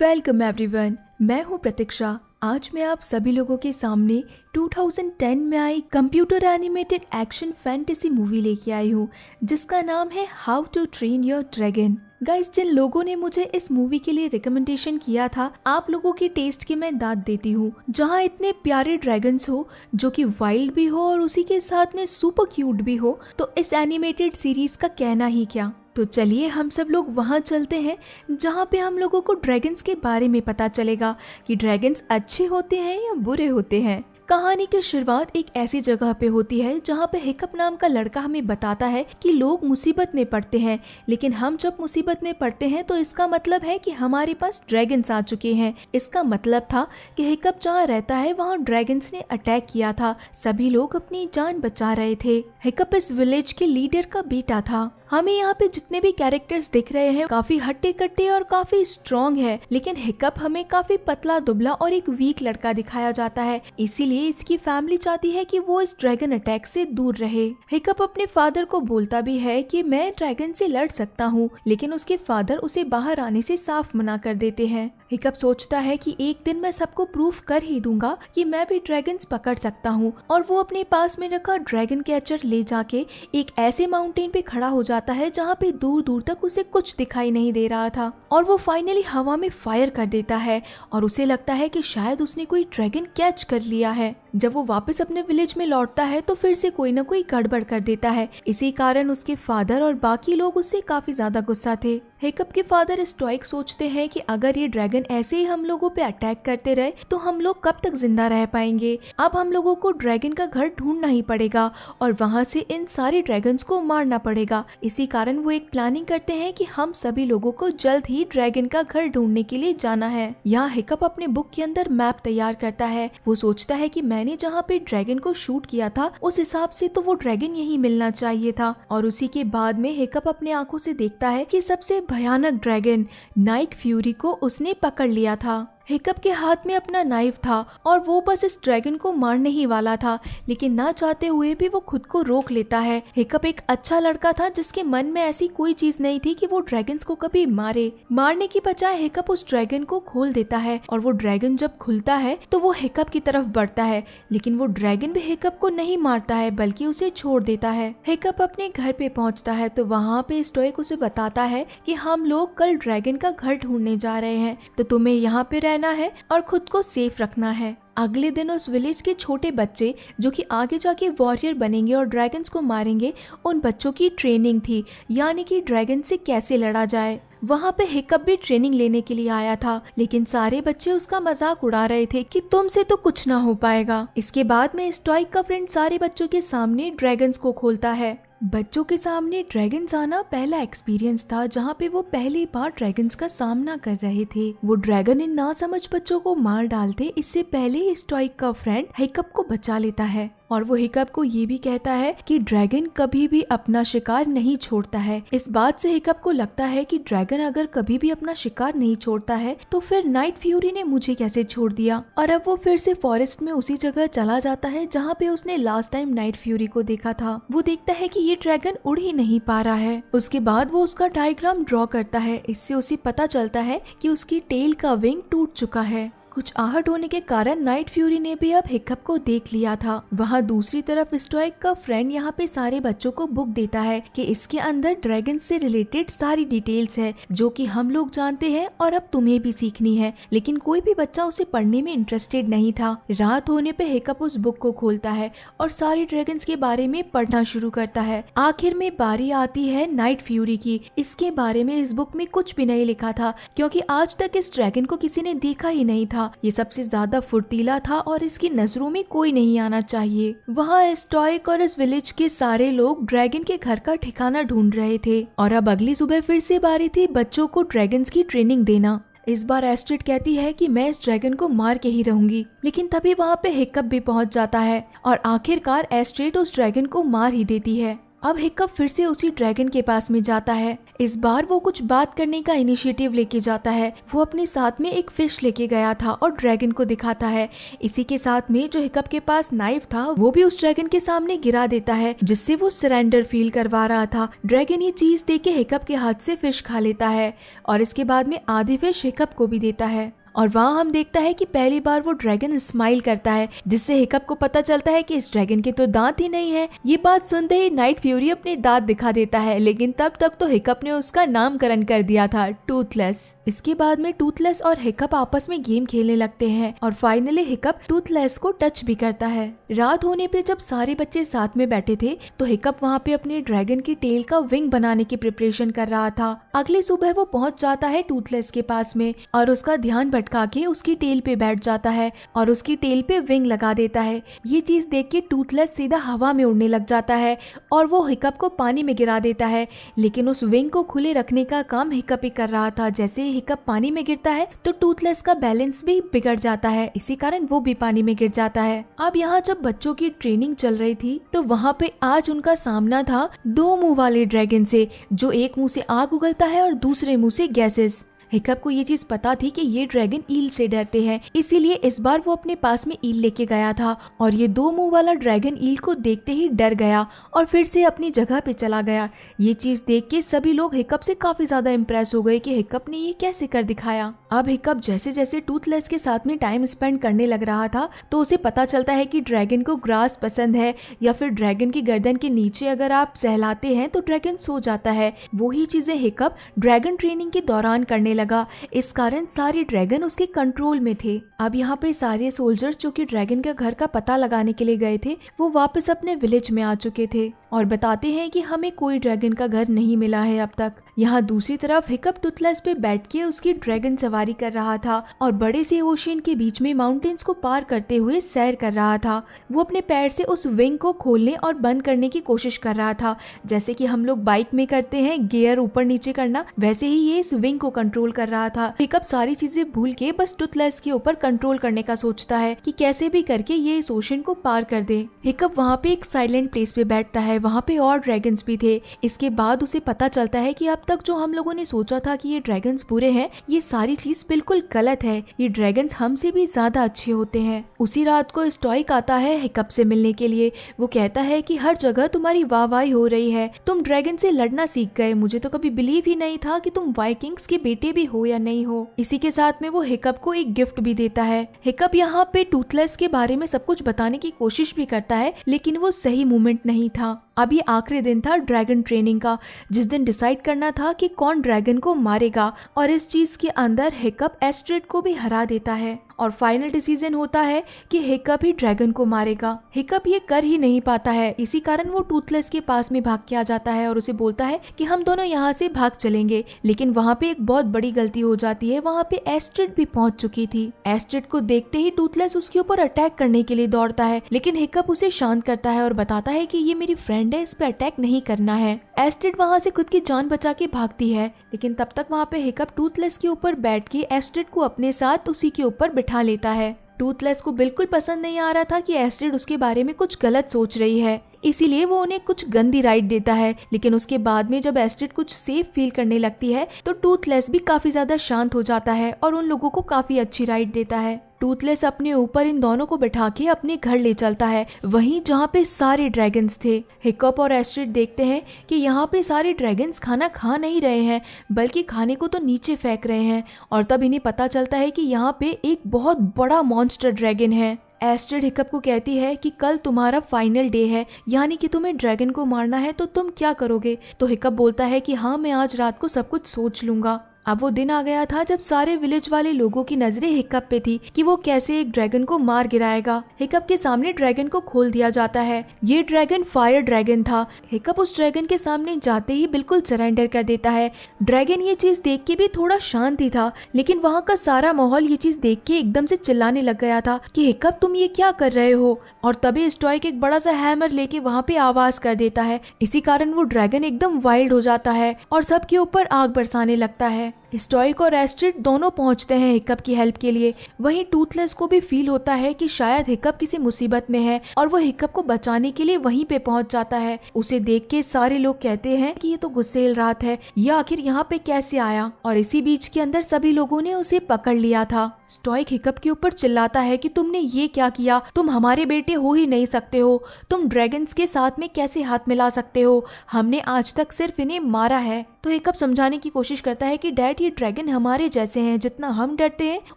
Welcome everyone, मैं हूं प्रतीक्षा। आज मैं आप सभी लोगों के सामने 2010 में आई computer animated action fantasy movie लेके आई हूँ जिसका नाम है how to train your dragon. Guys, जिन लोगों ने मुझे इस मूवी के लिए रिकमेंडेशन किया था, आप लोगों की टेस्ट की मैं दाद देती हूँ। जहाँ इतने प्यारे ड्रैगन्स हो जो कि वाइल्ड भी हो और उसी के साथ में सुपर क्यूट भी हो, तो इस एनिमेटेड सीरीज का कहना ही क्या। तो चलिए हम सब लोग वहाँ चलते हैं जहाँ पे हम लोगों को ड्रैगन्स के बारे में पता चलेगा कि ड्रैगन्स अच्छे होते हैं या बुरे होते हैं। कहानी की शुरुआत एक ऐसी जगह पे होती है जहाँ पे हिकअप नाम का लड़का हमें बताता है कि लोग मुसीबत में पड़ते हैं, लेकिन हम जब मुसीबत में पड़ते हैं तो इसका मतलब है कि हमारे पास ड्रैगन्स आ चुके हैं। इसका मतलब था कि हिकअप जहाँ रहता है वहाँ ड्रैगन्स ने अटैक किया था। सभी लोग अपनी जान बचा रहे थे। हिकअप इस विलेज के लीडर का बेटा था। हमें यहाँ पे जितने भी कैरेक्टर्स दिख रहे हैं काफी हट्टे कट्टे और काफी स्ट्रॉन्ग है, लेकिन हिकअप हमें काफी पतला दुबला और एक वीक लड़का दिखाया जाता है। इसीलिए इसकी फैमिली चाहती है कि वो इस ड्रैगन अटैक से दूर रहे। हिकअप अपने फादर को बोलता भी है कि मैं ड्रैगन से लड़ सकता हूँ, लेकिन उसके फादर उसे बाहर आने से साफ मना कर देते हैं। हिकअप सोचता है कि एक दिन मैं सबको प्रूफ कर ही दूंगा कि मैं भी ड्रैगन्स पकड़ सकता हूँ, और वो अपने पास में रखा ड्रैगन कैचर ले जाके एक ऐसे माउंटेन पे खड़ा हो जाता है जहाँ पे दूर दूर तक उसे कुछ दिखाई नहीं दे रहा था, और वो फाइनली हवा में फायर कर देता है और उसे लगता है कि शायद उसने कोई ड्रैगन कैच कर लिया है। जब वो वापस अपने विलेज में लौटता है तो फिर से कोई न कोई गड़बड़ कर देता है। इसी कारण उसके फादर और बाकी लोग उससे काफी ज्यादा गुस्सा थे। हिकअप के फादर स्टोइक सोचते हैं कि अगर ये ड्रैगन ऐसे ही हम लोगों पे अटैक करते रहे तो हम लोग कब तक जिंदा रह पाएंगे। अब हम लोगों को ड्रैगन का घर ढूंढना ही पड़ेगा और वहाँ से इन सारे ड्रैगन्स को मारना पड़ेगा। इसी कारण वो एक प्लानिंग करते हैं कि हम सभी लोगों को जल्द ही ड्रैगन का घर ढूंढने के लिए जाना है। यहाँ हिकअप अपने बुक के अंदर मैप तैयार करता है। वो सोचता है कि मैंने जहाँ पे ड्रैगन को शूट किया था उस हिसाब से तो वो ड्रैगन यही मिलना चाहिए था। और उसी के बाद में हिकअप अपने आंखों से देखता है कि सबसे भयानक ड्रैगन नाइट फ्यूरी को उसने पकड़ लिया था। हिकअप के हाथ में अपना नाइफ था और वो बस इस ड्रैगन को मारने ही वाला था, लेकिन ना चाहते हुए भी वो खुद को रोक लेता है। हिकअप एक अच्छा लड़का था जिसके मन में ऐसी कोई चीज नहीं थी कि वो ड्रैगन्स को कभी मारने की बजाय हिकअप उस ड्रैगन को खोल देता है, और वो ड्रैगन जब खुलता है तो वो हिकअप की तरफ बढ़ता है, लेकिन वो ड्रैगन भी हिकअप को नहीं मारता है बल्कि उसे छोड़ देता है। हिकअप अपने घर पे पहुंचता है तो वहाँ पे स्टोइक उसे बताता है कि हम लोग कल ड्रैगन का घर ढूंढने जा रहे हैं, तो तुम्हें यहाँ पे रहना है और खुद को सेफ रखना है। अगले दिन उस विलेज के छोटे बच्चे जो कि आगे जाके वॉरियर बनेंगे और ड्रैगन्स को मारेंगे, उन बच्चों की ट्रेनिंग थी, यानी कि ड्रैगन से कैसे लड़ा जाए। वहाँ पे हिकअप भी ट्रेनिंग लेने के लिए आया था, लेकिन सारे बच्चे उसका मजाक उड़ा रहे थे कि तुमसे तो कुछ ना हो पाएगा। इसके बाद में स्टोइक का फ्रेंड सारे बच्चों के सामने ड्रैगन्स को खोलता है। बच्चों के सामने ड्रैगन्स आना पहला एक्सपीरियंस था जहाँ पे वो पहली बार ड्रैगन्स का सामना कर रहे थे। वो ड्रैगन इन नासमझ बच्चों को मार डालते इससे पहले ही स्टोइक का फ्रेंड हिकअप को बचा लेता है, और वो हिकअप को ये भी कहता है कि ड्रैगन कभी भी अपना शिकार नहीं छोड़ता है। इस बात से हिकअप को लगता है कि ड्रैगन अगर कभी भी अपना शिकार नहीं छोड़ता है तो फिर नाइट फ्यूरी ने मुझे कैसे छोड़ दिया। और अब वो फिर से फॉरेस्ट में उसी जगह चला जाता है जहाँ पे उसने लास्ट टाइम नाइट फ्यूरी को देखा था। वो देखता है कि ये ड्रैगन उड़ ही नहीं पा रहा है। उसके बाद वो उसका डायग्राम ड्रॉ करता है। इससे उसे पता चलता है कि उसकी टेल का विंग टूट चुका है। कुछ आहट होने के कारण नाइट फ्यूरी ने भी अब हिकअप को देख लिया था। वहाँ दूसरी तरफ स्टोइक का फ्रेंड यहाँ पे सारे बच्चों को बुक देता है कि इसके अंदर ड्रैगन से रिलेटेड सारी डिटेल्स है जो कि हम लोग जानते हैं और अब तुम्हें भी सीखनी है, लेकिन कोई भी बच्चा उसे पढ़ने में इंटरेस्टेड नहीं था। रात होने पे हिकअप उस बुक को खोलता है और सारे ड्रैगन्स के बारे में पढ़ना शुरू करता है। आखिर में बारी आती है नाइट फ्यूरी की। इसके बारे में इस बुक में कुछ भी नहीं लिखा था क्योंकि आज तक इस ड्रैगन को किसी ने देखा ही नहीं था। ये सबसे ज्यादा फुर्तीला था और इसकी नजरों में कोई नहीं आना चाहिए। वहाँ स्टोइक और इस विलेज के सारे लोग ड्रैगन के घर का ठिकाना ढूंढ रहे थे, और अब अगली सुबह फिर से बारी थी बच्चों को ड्रैगन्स की ट्रेनिंग देना। इस बार एस्ट्रिड कहती है कि मैं इस ड्रैगन को मार के ही रहूंगी, लेकिन तभी वहाँ पे हिकअप भी पहुँच जाता है और आखिरकार एस्ट्रिड उस ड्रैगन को मार ही देती है। अब हिकअप फिर से उसी ड्रैगन के पास में जाता है। इस बार वो कुछ बात करने का इनिशिएटिव लेके जाता है। वो अपने साथ में एक फिश लेके गया था और ड्रैगन को दिखाता है। इसी के साथ में जो हिकअप के पास नाइफ था वो भी उस ड्रैगन के सामने गिरा देता है, जिससे वो सरेंडर फील करवा रहा था। ड्रैगन ये चीज देख के हिकअप के हाथ से फिश खा लेता है और इसके बाद में आधी फिश हिकअप को भी देता है। और वहाँ हम देखता है कि पहली बार वो ड्रैगन स्माइल करता है, जिससे हिकअप को पता चलता है कि इस ड्रैगन के तो दांत ही नहीं है। ये बात सुनते ही नाइट फ्यूरी अपने दांत दिखा देता है, लेकिन तब तक तो हिकअप ने उसका नामकरण कर दिया था टूथलेस। इसके बाद में टूथलेस और हिकअप आपस में गेम खेलने लगते हैं और फाइनली हिकअप टूथलेस को टच भी करता है। रात होने पे जब सारे बच्चे साथ में बैठे थे तो हिकअप वहाँ पे अपने ड्रैगन की टेल का विंग बनाने की प्रिपरेशन कर रहा था। अगली सुबह वो पहुंच जाता है टूथलेस के पास में और उसका ध्यान भटका के उसकी टेल पे बैठ जाता है और उसकी टेल पे विंग लगा देता है। ये चीज देख के टूथलेस सीधा हवा में उड़ने लग जाता है और वो हिकअप को पानी में गिरा देता है, लेकिन उस विंग को खुले रखने का काम हिकअप ही कर रहा था। जैसे ही हिकअप पानी में गिरता है तो टूथलेस का बैलेंस भी बिगड़ जाता है, इसी कारण वो भी पानी में गिर जाता है। अब यहाँ जब बच्चों की ट्रेनिंग चल रही थी तो वहाँ पे आज उनका सामना था दो मुंह वाले ड्रैगन से, जो एक मुंह से आग उगलता है और दूसरे मुंह से गैसेस। हिकअप को ये चीज पता थी कि ये ड्रैगन ईल से डरते हैं, इसीलिए इस बार वो अपने पास में ईल लेके गया था और ये दो मुंह वाला ड्रैगन ईल को देखते ही डर गया और फिर से अपनी जगह पे चला गया। ये चीज देख के सभी लोग हिकअप से काफी ज्यादा इम्प्रेस हो गए कि हिकअप ने ये कैसे कर दिखाया। अब हिकअप जैसे जैसे टूथलेस के साथ में टाइम स्पेंड करने लग रहा था तो उसे पता चलता है कि ड्रैगन को ग्रास पसंद है या फिर ड्रैगन की गर्दन के नीचे अगर आप सहलाते हैं तो ड्रैगन सो जाता है। वही चीजें हिकअप ड्रैगन ट्रेनिंग के दौरान करने लगा, इस कारण सारे ड्रैगन उसके कंट्रोल में थे। अब यहाँ पे सारे सोल्जर्स जो कि ड्रैगन के घर का पता लगाने के लिए गए थे वो वापस अपने विलेज में आ चुके थे और बताते हैं कि हमें कोई ड्रैगन का घर नहीं मिला है अब तक। यहाँ दूसरी तरफ हिकअप टूथलेस पे बैठ के उसकी ड्रैगन सवारी कर रहा था और बड़े से ओशियन के बीच में माउंटेन्स को पार करते हुए सैर कर रहा था। वो अपने पैर से उस विंग को खोलने और बंद करने की कोशिश कर रहा था, जैसे कि हम लोग बाइक में करते हैं गियर ऊपर नीचे करना, वैसे ही ये इस विंग को कंट्रोल कर रहा था। हिकअप सारी चीजें भूल के बस टूथलेस के ऊपर कंट्रोल करने का सोचता है कि कैसे भी करके ये इस ओशियन को पार कर दे। हिकअप वहाँ पे एक साइलेंट प्लेस पे बैठता है, वहाँ पे और ड्रैगन्स भी थे। इसके बाद उसे पता चलता है कि अब तक जो हम लोगों ने सोचा था कि ये ड्रैगन्स बुरे हैं, ये सारी चीज बिल्कुल गलत है। ये ड्रैगन्स हमसे भी ज्यादा अच्छे होते हैं। उसी रात को स्टॉइक आता है हिकअप से मिलने के लिए। वो कहता है कि हर जगह तुम्हारी वाहवाही हो रही है, तुम ड्रैगन से लड़ना सीख गए। मुझे तो कभी बिलीव ही नहीं था कि तुम वाइकिंग्स के बेटे भी हो या नहीं हो। इसी के साथ में वो हिकअप को एक गिफ्ट भी देता है। हिकअप यहाँ पे टूथलेस के बारे में सब कुछ बताने की कोशिश भी करता है, लेकिन वो सही मोमेंट नहीं था। अब ये आखिरी दिन था ड्रैगन ट्रेनिंग का, जिस दिन डिसाइड करना था कि कौन ड्रैगन को मारेगा, और इस चीज के अंदर हिकअप एस्ट्रिड को भी हरा देता है और फाइनल डिसीजन होता है कि हिकअप ही ड्रैगन को मारेगा। हिकअप ये कर ही नहीं पाता है, इसी कारण वो टूथलेस के पास में भाग के आ जाता है और उसे बोलता है कि हम दोनों यहाँ से भाग चलेंगे। लेकिन वहाँ पे एक बहुत बड़ी गलती हो जाती है, वहाँ पे एस्ट्रिड भी पहुँच चुकी थी। एस्ट्रिड को देखते ही टूथलेस उसके ऊपर अटैक करने के लिए दौड़ता है, लेकिन हिकअप उसे शांत करता है और बताता है कि ये मेरी फ्रेंड है, इस पे अटैक नहीं करना है। एस्ट्रिड वहाँ से खुद की जान बचा के भागती है, लेकिन तब तक वहाँ पे हिकअप टूथलेस के ऊपर बैठ के एस्ट्रिड को अपने साथ उसी के ऊपर बिठा लेता है। टूथलेस को बिल्कुल पसंद नहीं आ रहा था कि एस्ट्रिड उसके बारे में कुछ गलत सोच रही है, इसीलिए वो उन्हें कुछ गंदी राइड देता है। लेकिन उसके बाद में जब एस्ट्रिड कुछ सेफ फील करने लगती है तो टूथलेस भी काफी ज्यादा शांत हो जाता है और उन लोगों को काफी अच्छी राइड देता है। टूथलेस अपने ऊपर इन दोनों को बिठा के अपने घर ले चलता है, वहीं जहाँ पे सारे ड्रैगन्स थे। हिकअप और एस्ट्रिड देखते हैं कि यहाँ पे सारे ड्रैगन्स खाना खा नहीं रहे हैं, बल्कि खाने को तो नीचे फेंक रहे हैं, और तब इन्हें पता चलता है कि यहाँ पे एक बहुत बड़ा मॉन्स्टर ड्रैगन है। एस्ट्रिड हिकअप को कहती है कि कल तुम्हारा फाइनल डे है, यानी कि तुम्हें ड्रैगन को मारना है, तो तुम क्या करोगे? तो हिकअप बोलता है कि हाँ, मैं आज रात को सब कुछ सोच लूंगा। अब वो दिन आ गया था जब सारे विलेज वाले लोगों की नजरें हिकअप पे थी कि वो कैसे एक ड्रैगन को मार गिराएगा। हिकअप के सामने ड्रैगन को खोल दिया जाता है। ये ड्रैगन फायर ड्रैगन था। हिकअप उस ड्रैगन के सामने जाते ही बिल्कुल सरेंडर कर देता है। ड्रैगन ये चीज देख के भी थोड़ा शांत ही था, लेकिन वहाँ का सारा माहौल ये चीज देख के एकदम से चिल्लाने लग गया था कि हिकअप तुम ये क्या कर रहे हो। और तभी स्टॉइक एक बड़ा सा हैमर लेके वहाँ पे आवाज कर देता है। इसी कारण वो ड्रैगन एकदम वाइल्ड हो जाता है और सबके ऊपर आग बरसाने लगता है। स्टॉइक और एस्ट्रिड दोनों पहुंचते हैं हिकअप की हेल्प के लिए। वहीं टूथलेस को भी फील होता है कि शायद हिकअप किसी मुसीबत में है और वो हिकअप को बचाने के लिए वहीं पे पहुंच जाता है। उसे देख के सारे लोग कहते हैं कि ये तो गुस्सेल रात है, ये आखिर यहाँ पे कैसे आया। और इसी बीच के अंदर सभी लोगों ने उसे पकड़ लिया था। स्टॉइक हिकअप के ऊपर चिल्लाता है कि तुमने ये क्या किया, तुम हमारे बेटे हो ही नहीं सकते हो, तुम ड्रैगन्स के साथ में कैसे हाथ मिला सकते हो, हमने आज तक सिर्फ इन्हें मारा है। तो हिकअप समझाने की कोशिश करता है कि डैड ये ड्रैगन हमारे जैसे हैं, जितना हम डरते हैं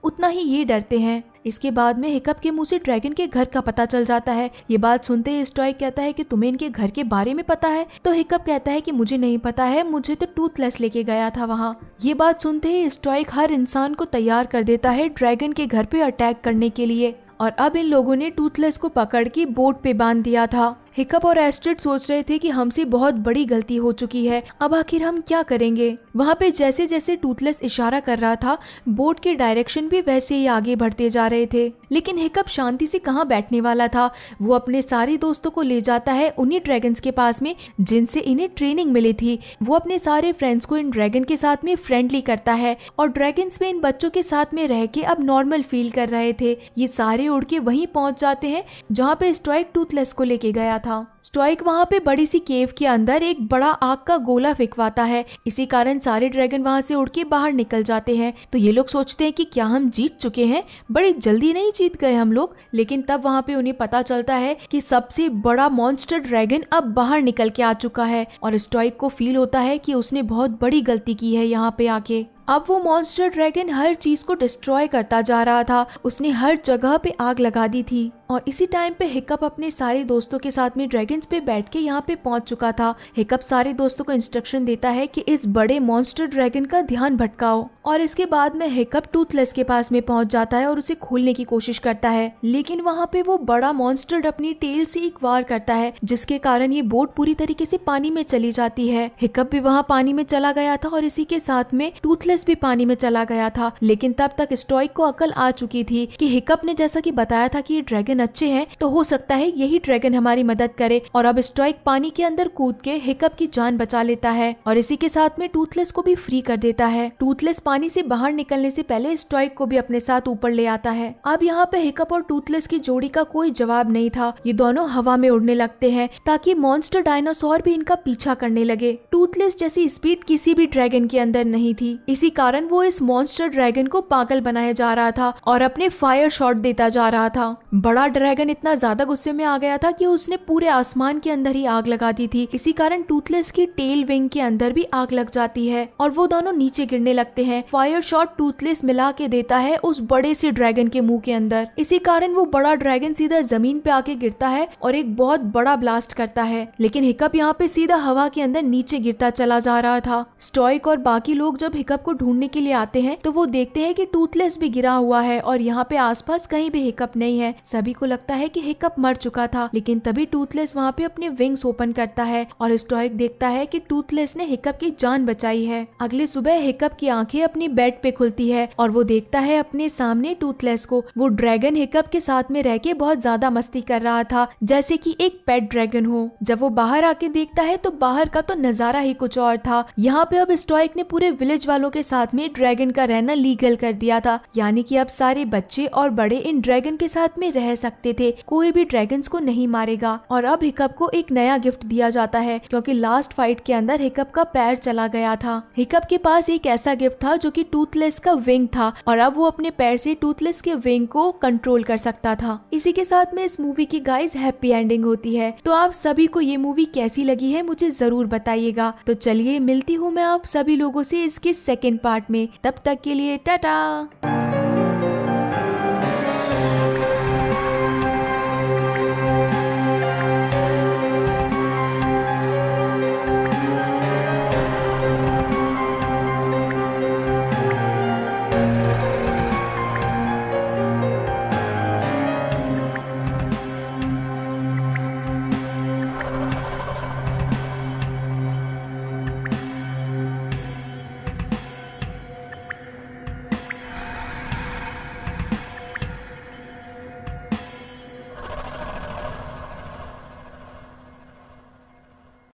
उतना ही ये डरते हैं। इसके बाद में हिकअप के मुंह से ड्रैगन के घर का पता चल जाता है। ये बात सुनते ही स्टॉइक कहता है कि तुम्हें इनके घर के बारे में पता है। तो हिकअप कहता है कि मुझे नहीं पता है, मुझे तो टूथलेस लेके गया था वहाँ। ये बात सुनते ही स्टॉइक हर इंसान को तैयार कर देता है ड्रैगन के घर पे अटैक करने के लिए। और अब इन लोगों ने टूथलेस को पकड़ के बोट पे बांध दिया था। हिकअप और एस्ट्रिड सोच रहे थे कि हमसे बहुत बड़ी गलती हो चुकी है, अब आखिर हम क्या करेंगे। वहाँ पे जैसे जैसे टूथलेस इशारा कर रहा था, बोट के डायरेक्शन भी वैसे ही आगे बढ़ते जा रहे थे। लेकिन हिकअप शांति से कहाँ बैठने वाला था। वो अपने सारे दोस्तों को ले जाता है उन्हीं ड्रैगन्स के पास में जिनसे इन्हें ट्रेनिंग मिली थी। वो अपने सारे फ्रेंड्स को इन ड्रैगन के साथ में फ्रेंडली करता है और ड्रैगन्स में इन बच्चों के साथ में रह के अब नॉर्मल फील कर रहे थे। ये सारे उड़ के वहीं पहुंच जाते हैं जहाँ पे स्टॉइक टूथलेस को लेके गया था। स्टॉइक वहाँ पे बड़ी सी केव के अंदर एक बड़ा आग का गोला फेंकवाता है। इसी कारण सारे ड्रैगन वहाँ से उड़ के बाहर निकल जाते हैं। तो ये लोग सोचते हैं कि क्या हम जीत चुके हैं, बड़ी जल्दी नहीं जीत गए हम लोग। लेकिन तब वहाँ पे उन्हें पता चलता है कि सबसे बड़ा मॉन्स्टर ड्रैगन अब बाहर निकल के आ चुका है और स्टॉइक को फील होता है कि उसने बहुत बड़ी गलती की है यहाँ पे आके। अब वो मॉन्स्टर ड्रैगन हर चीज को डिस्ट्रॉय करता जा रहा था, उसने हर जगह पे आग लगा दी थी। और इसी टाइम पे हिकअप अपने सारे दोस्तों के साथ में ड्रैगन्स पे बैठ के यहाँ पे पहुंच चुका था। हिकअप सारे दोस्तों को इंस्ट्रक्शन देता है कि इस बड़े मॉन्स्टर ड्रैगन का ध्यान भटकाओ। और इसके बाद में हिकअप टूथलेस के पास में पहुंच जाता है और उसे खोलने की कोशिश करता है। लेकिन वहाँ पे वो बड़ा मॉन्स्टर अपनी टेल से एक वार करता है, जिसके कारण ये बोट पूरी तरीके से पानी में चली जाती है। हिकअप भी वहाँ पानी में चला गया था और इसी के साथ में टूथलेस भी पानी में चला गया था। लेकिन तब तक स्टॉइक को अकल आ चुकी थी कि हिकअप ने जैसा कि बताया था कि ये ड्रैगन अच्छे हैं, तो हो सकता है यही ड्रैगन हमारी मदद करे। और अब स्टॉइक पानी के अंदर कूद के हिकअप की जान बचा लेता है और इसी के साथ में टूथलेस को भी फ्री कर देता है। टूथलेस पानी से बाहर निकलने से पहले स्टॉइक को भी अपने साथ ऊपर ले आता है। अब यहाँ पे हिकअप और टूथलेस की जोड़ी का कोई जवाब नहीं था। ये दोनों हवा में उड़ने लगते हैं ताकि मॉन्स्टर डायनासोर भी इनका पीछा करने लगे। टूथलेस जैसी स्पीड किसी भी ड्रैगन के अंदर नहीं थी, इसी कारण वो इस मॉन्स्टर ड्रैगन को पागल बनाया जा रहा था और अपने फायर शॉट देता जा रहा था। बड़ा ड्रैगन इतना ज्यादा गुस्से में आ गया था कि उसने पूरे आसमान के अंदर ही आग लगा दी थी। इसी कारण टूथलेस की टेल विंग के अंदर भी आग लग जाती है और वो दोनों नीचे गिरने लगते हैं। फायर शॉट टूथलेस मिला के देता है उस बड़े से ड्रैगन के मुंह के अंदर। इसी कारण वो बड़ा ड्रैगन सीधा जमीन पे आके गिरता है और एक बहुत बड़ा ब्लास्ट करता है। लेकिन हिकअप यहाँ पे सीधा हवा के अंदर नीचे गिरता चला जा रहा था। स्टॉइक और बाकी लोग जब हिकअप को ढूंढने के लिए आते हैं तो वो देखते हैं कि टूथलेस भी गिरा हुआ है और यहाँ पे आसपास कहीं भी हिकअप नहीं है। सभी को लगता है कि हिकअप मर चुका था। लेकिन तभी टूथलेस वहाँ पे अपने विंग्स ओपन करता है और स्टॉइक देखता है कि टूथलेस ने हिकअप की जान बचाई है। अगले सुबह हिकअप की आंखें अपनी बेड पे खुलती है और वो देखता है अपने सामने टूथलेस को। वो ड्रैगन हिकअप के साथ में रह के बहुत ज्यादा मस्ती कर रहा था, जैसे कि एक पेट ड्रैगन हो। जब वो बाहर आके देखता है तो बाहर का तो नजारा ही कुछ और था। यहाँ पे अब स्टॉइक ने पूरे विलेज वालों के साथ में ड्रैगन का रहना लीगल कर दिया था, यानी कि अब सारे बच्चे और बड़े इन ड्रैगन के साथ में रह सकते थे, कोई भी ड्रैगन्स को नहीं मारेगा। और अब हिकअप को एक नया गिफ्ट दिया जाता है क्योंकि लास्ट फाइट के अंदर हिकअप का पैर चला गया था। हिकअप के पास एक ऐसा गिफ्ट था जो कि टूथलेस का विंग था और अब वो अपने पैर से टूथलेस के विंग को कंट्रोल कर सकता था। इसी के साथ में इस मूवी की गाइस हैप्पी एंडिंग होती है। तो आप सभी को ये मूवी कैसी लगी है मुझे जरूर बताइएगा। तो चलिए मिलती हूँ मैं आप सभी लोगों से इसके सेकेंड पार्ट में। तब तक के लिए टाटा।